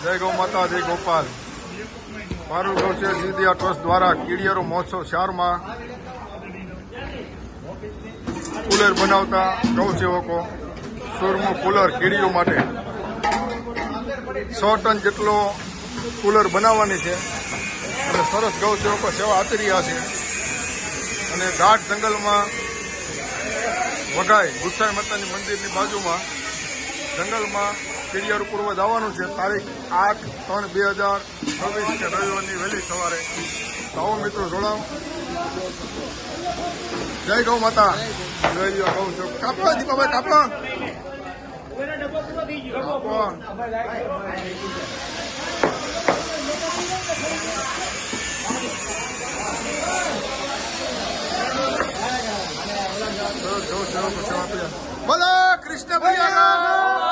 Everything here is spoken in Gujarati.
જય ગૌ માતા, જય ગોપાલ. મારું ગૌસેવા જીવદયા ટ્રસ્ટ દ્વારા કીડિયારો મહોત્સવ 4 માં કુલર બનાવતા ગૌસેવકો સુરમું કુલર કીડીઓ માટે 100 ટન જેટલો કુલર બનાવવાની છે અને સરસ ગૌસેવકો સેવા આપી રહ્યા છે. અને ઘાટ જંગલમાં વઘાઈ ગુસાઈ માતાની મંદિરની બાજુમાં જંગલમાં કીડિયારું પૂર્વ જવાનું છે. તારીખ 8/3/2026 કે રવિવારની વહેલી સવારે. આવો મિત્રો જોડાઓ. જય ગૌ માતા, જય ગૌ સેવક. કાપવા દીપાભાઈ, કાપવા. બોલો કૃષ્ણ ભૈયા.